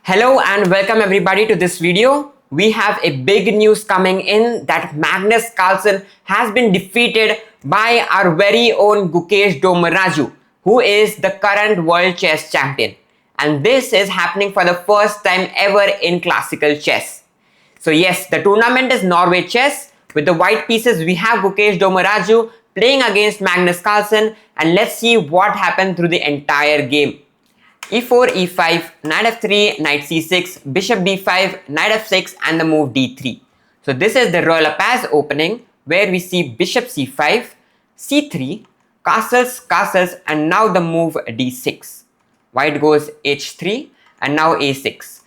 Hello and welcome everybody to this video. We have a big news coming in that Magnus Carlsen has been defeated by our very own Gukesh Domaraju, who is the current world chess champion. And this is happening for the first time ever in classical chess. So yes, the tournament is Norway chess. With the white pieces, we have Gukesh Domaraju playing against Magnus Carlsen, and let's see what happened through the entire game. e4, e5, knight f3, knight c6, bishop b5, knight f6 and the move d3. So this is the royal pass opening where we see bishop c5, c3, castles and now the move d6. White goes h3 and now a6.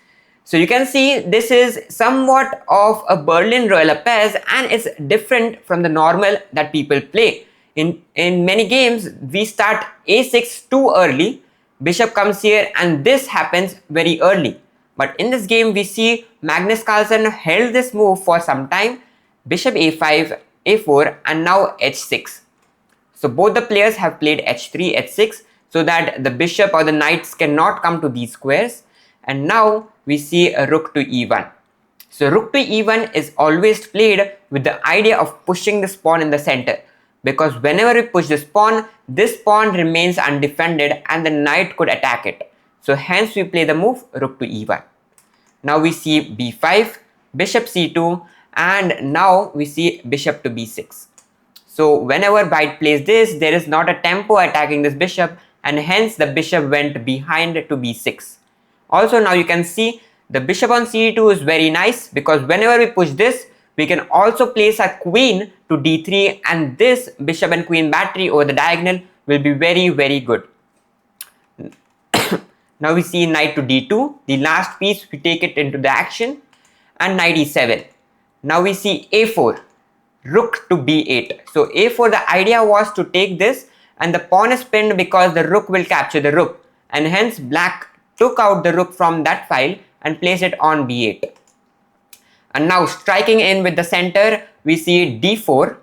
So you can see this is somewhat of a Berlin royal pass and it's different from the normal that people play. In many games we start a6 too early. Bishop comes here and this happens very early. But in this game we see Magnus Carlsen held this move for some time. Bishop a5, a4 and now h6. So both the players have played h3, h6 so that the bishop or the knights cannot come to these squares. And now we see a rook to e1. So rook to e1 is always played with the idea of pushing the pawn in the center. Because whenever we push this pawn remains undefended and the knight could attack it. So hence we play the move rook to e1. Now we see b5, bishop c2 and now we see bishop to b6. So whenever white plays this, there is not a tempo attacking this bishop and hence the bishop went behind to b6. Also now you can see the bishop on c2 is very nice because whenever we push this, we can also place a queen to d3 and this bishop and queen battery over the diagonal will be very good. Now we see knight to d2, the last piece we take it into the action and knight e7. Now we see a4, rook to b8. So a4 the idea was to take this and the pawn is pinned because the rook will capture the rook and hence black took out the rook from that file and placed it on b8. And now striking in with the center, we see d4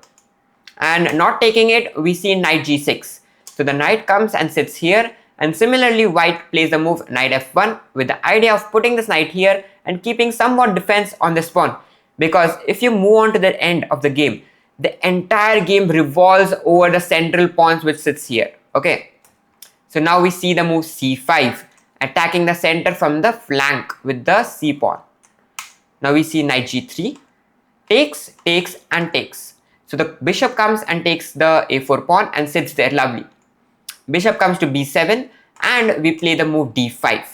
and not taking it, we see knight g6. So the knight comes and sits here and similarly white plays the move knight f1 with the idea of putting this knight here and keeping somewhat defense on this pawn. Because if you move on to the end of the game, the entire game revolves over the central pawns which sits here. Okay. So now we see the move c5 attacking the center from the flank with the c pawn. Now we see knight g3, takes and takes. So the bishop comes and takes the a4 pawn and sits there, lovely. Bishop comes to b7 and we play the move d5.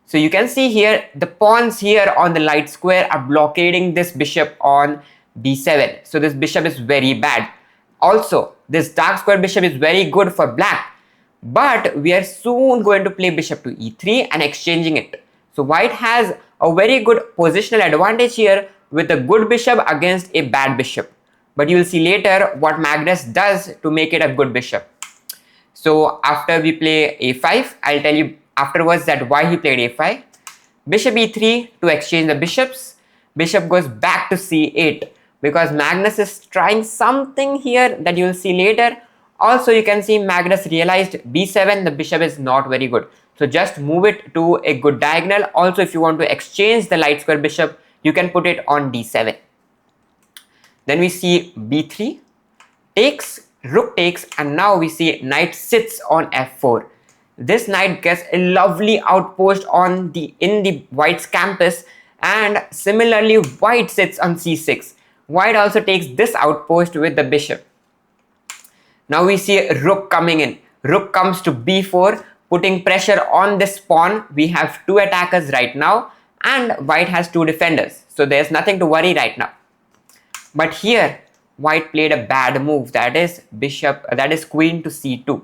So you can see here the pawns here on the light square are blockading this bishop on b7. So this bishop is very bad. Also this dark square bishop is very good for black. But we are soon going to play bishop to e3 and exchanging it. So white has a very good positional advantage here with a good bishop against a bad bishop. But you will see later what Magnus does to make it a good bishop. So after we play a5, I'll tell you afterwards that why he played a5. Bishop e3 to exchange the bishops. Bishop goes back to c8 because Magnus is trying something here that you will see later. Also you can see Magnus realized b7 the bishop is not very good. So just move it to a good diagonal. Also if you want to exchange the light square bishop, you can put it on d7. Then we see b3, takes, rook takes and now we see knight sits on f4. This knight gets a lovely outpost in the white's campus and similarly white sits on c6. White also takes this outpost with the bishop. Now we see rook coming in. Rook comes to b4. Putting pressure on this pawn. We have two attackers right now and white has two defenders. So there's nothing to worry right now. But here white played a bad move, that is queen to c2.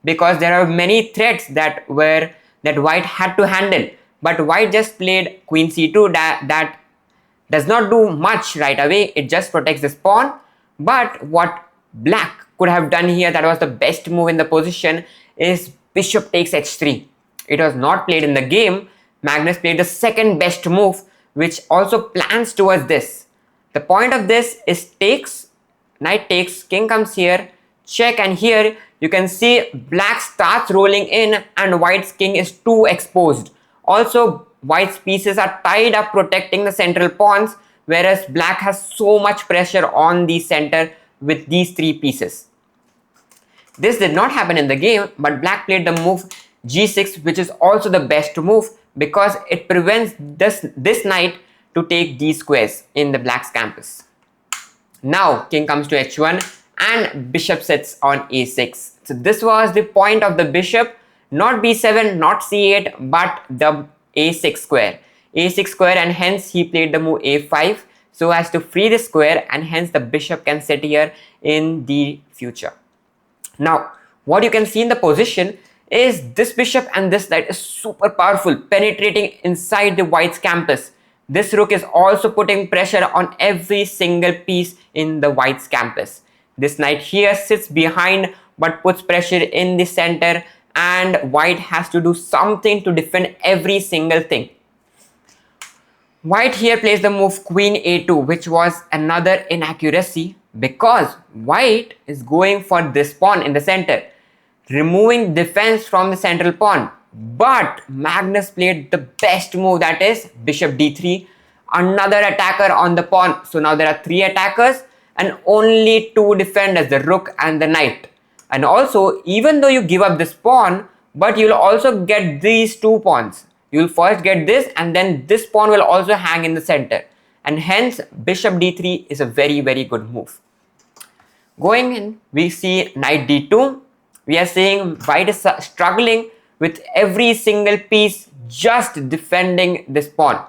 Because there are many threats that white had to handle. But white just played queen c2 that does not do much right away. It just protects this pawn. But what black could have done here, that was the best move in the position, is bishop takes h3. It was not played in the game. Magnus played the second best move which also plans towards this. The point of this is takes, knight takes, king comes here, check and here you can see black starts rolling in and white's king is too exposed. Also white's pieces are tied up protecting the central pawns, whereas black has so much pressure on the center with these 3 pieces. This did not happen in the game, but black played the move g6, which is also the best move because it prevents this knight to take these squares in the black's campus. Now king comes to h1 and bishop sits on a6. So this was the point of the bishop, not b7, not c8, but the a6 square. a6 square, and hence he played the move a5 so as to free the square, and hence the bishop can sit here in the future. Now what you can see in the position is this bishop and this knight is super powerful, penetrating inside the white's campus. This rook is also putting pressure on every single piece in the white's campus. This knight here sits behind but puts pressure in the center, and white has to do something to defend every single thing. White here plays the move queen a2, which was another inaccuracy because white is going for this pawn in the center, removing defense from the central pawn. But Magnus played the best move, that is bishop d3, another attacker on the pawn. So now there are 3 attackers and only 2 defenders, the rook and the knight. And also, even though you give up this pawn, but you'll also get these 2 pawns. You'll first get this, and then this pawn will also hang in the center, and hence bishop d3 is a very, very good move. Going in, we see knight d2. We are saying white is struggling with every single piece, just defending this pawn.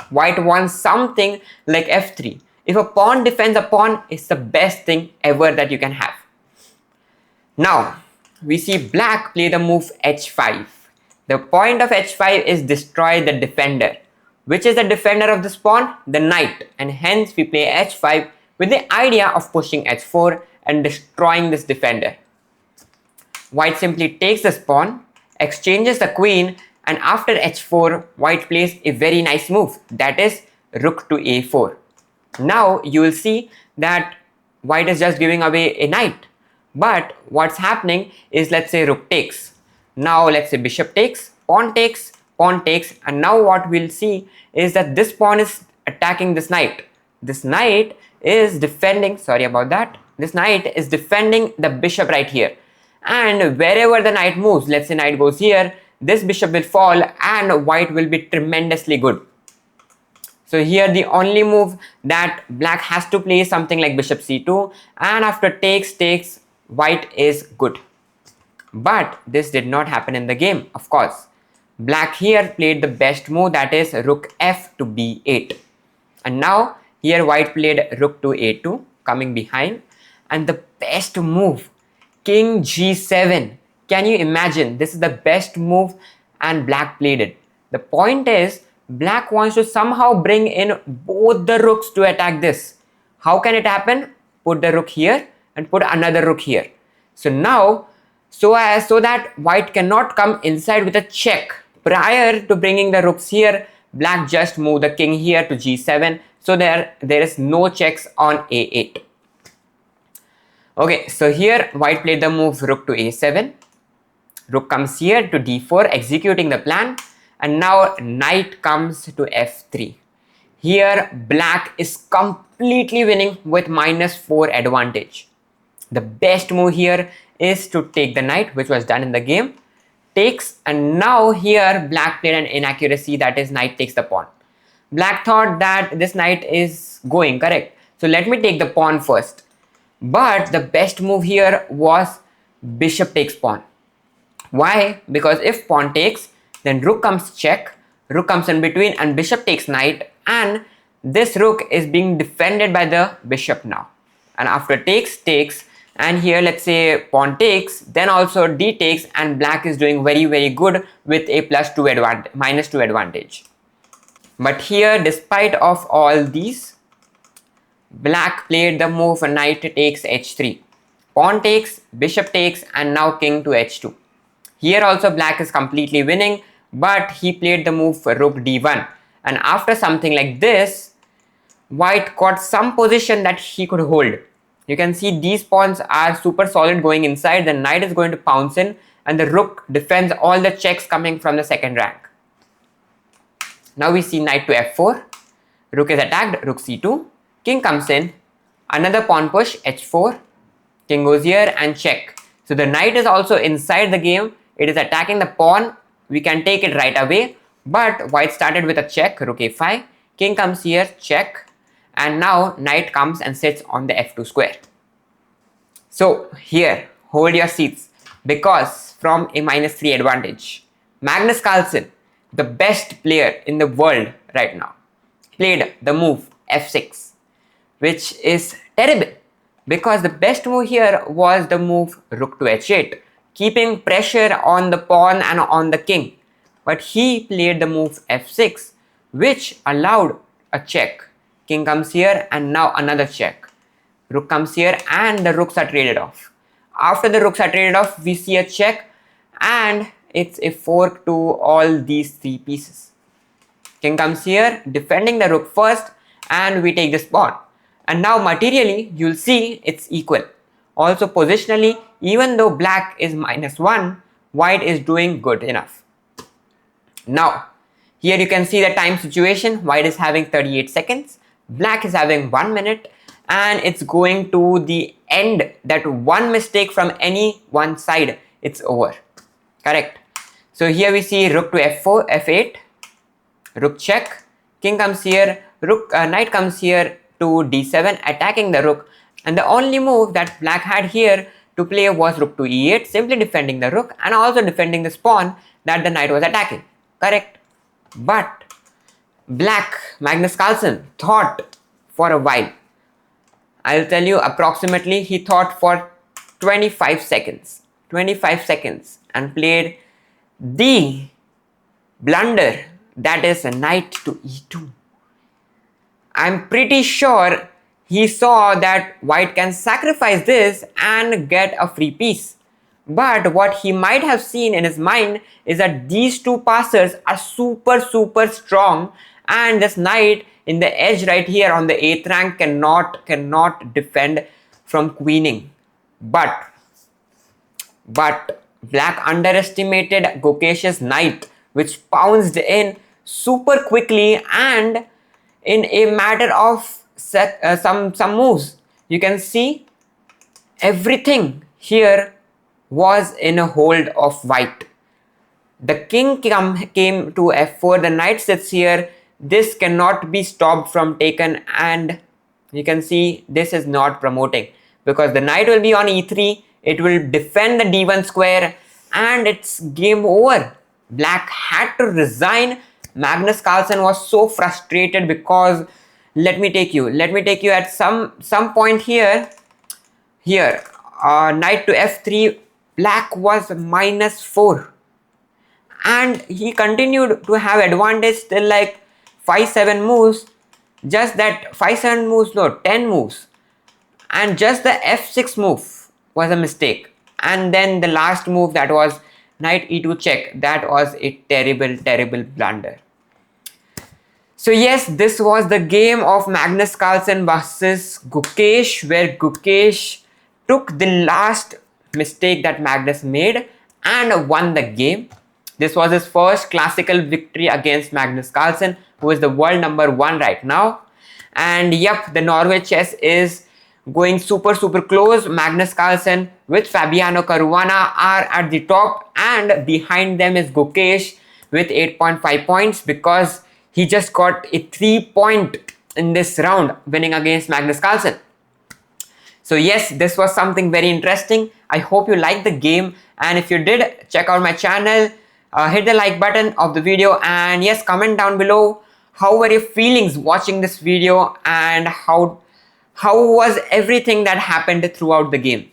White wants something like f3. If a pawn defends a pawn, it's the best thing ever that you can have. Now we see black play the move h5. The point of h5 is destroy the defender. Which is the defender of this pawn? The knight. And hence we play h5 with the idea of pushing h4 and destroying this defender. White simply takes this pawn, exchanges the queen, and after h4 white plays a very nice move, that is rook to a4. Now you will see that white is just giving away a knight, but what's happening is, let's say rook takes. Now let's say bishop takes, pawn takes, and now what we'll see is that this pawn is attacking this knight. This knight is defending, this knight is defending the bishop right here. And wherever the knight moves, let's say knight goes here, this bishop will fall and white will be tremendously good. So here the only move that black has to play is something like bishop c2, and after takes, white is good. But this did not happen in the game, of course. Black here played the best move, that is rook f to b8. And now here white played rook to a2, coming behind. And the best move, king g7. Can you imagine? This is the best move and black played it. The point is, black wants to somehow bring in both the rooks to attack this. How can it happen? Put the rook here and put another rook here. So now, so that white cannot come inside with a check. Prior to bringing the rooks here, black just moved the king here to g7. So there is no checks on a8. Okay, so here white played the move rook to a7. Rook comes here to d4, executing the plan. And now knight comes to f3. Here black is completely winning with -4 advantage. The best move here is to take the knight, which was done in the game. Takes, and now here black played an inaccuracy, that is knight takes the pawn. Black thought that this knight is going correct, so let me take the pawn first. But the best move here was bishop takes pawn. Why? Because if pawn takes, then rook comes check, rook comes in between, and bishop takes knight, and this rook is being defended by the bishop now. And after takes, and here let's say pawn takes, then also d takes, and black is doing very, very good with a -2 advantage. But here, despite of all these, black played the move knight takes h3. Pawn takes, bishop takes, and now king to h2. Here also black is completely winning, but he played the move rook d1. And after something like this, white got some position that he could hold. You can see these pawns are super solid going inside. The knight is going to pounce in, and the rook defends all the checks coming from the second rank. Now we see knight to f4, rook is attacked, rook c2, king comes in, another pawn push, h4, king goes here and check. So the knight is also inside the game, it is attacking the pawn, we can take it right away, but white started with a check, rook a5, king comes here, check, and now knight comes and sits on the f2 square. So here, hold your seats, because from a -3 advantage, Magnus Carlsen, the best player in the world right now, played the move f6, which is terrible, because the best move here was the move rook to h8, keeping pressure on the pawn and on the king. But he played the move f6, which allowed a check. King comes here and now another check. Rook comes here and the rooks are traded off. After the rooks are traded off, we see a check and it's a fork to all these three pieces. King comes here, defending the rook first, and we take this pawn. And now materially, you'll see it's equal. Also positionally, even though black is -1, white is doing good enough. Now, here you can see the time situation. White is having 38 seconds, black is having 1 minute, and it's going to the end that one mistake from any one side, it's over. Correct. So here we see rook to f4, f8, rook check, king comes here, knight comes here to d7, attacking the rook, and the only move that black had here to play was rook to e8, simply defending the rook and also defending this pawn that the knight was attacking. Correct. But black, Magnus Carlsen, thought for a while. I'll tell you, approximately he thought for 25 seconds and played the blunder, that is a knight to e2. I'm pretty sure he saw that white can sacrifice this and get a free piece. But what he might have seen in his mind is that these two passers are super strong, and this knight in the edge right here on the 8th rank cannot defend from queening. But black underestimated Gukesh's knight, which pounced in super quickly, and in a matter of some moves, you can see everything here was in a hold of white. The king came to f4, the knight sits here, this cannot be stopped from taken, and you can see this is not promoting, because the knight will be on e3, it will defend the d1 square, and it's game over. Black had to resign. Magnus Carlsen was so frustrated because let me take you at some point here, knight to f3, black was -4, and he continued to have advantage till like 5-7 moves, just that 5-7 moves, no, 10 moves, and just the f6 move was a mistake, and then the last move, that was knight e2 check, that was a terrible blunder. So yes, this was the game of Magnus Carlsen versus Gukesh, where Gukesh took the last mistake that Magnus made and won the game. This was his first classical victory against Magnus Carlsen, who is the world #1 right now. And yep, the Norway chess is going super close. Magnus Carlsen with Fabiano Caruana are at the top, and behind them is Gukesh with 8.5 points, because he just got a 3-point in this round, winning against Magnus Carlsen. So yes, this was something very interesting. I hope you liked the game, and if you did, check out my channel, hit the like button of the video, and yes, comment down below how were your feelings watching this video, and how was everything that happened throughout the game.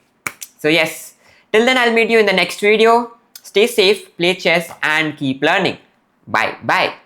So yes, till then I'll meet you in the next video. Stay safe, play chess, and keep learning. Bye.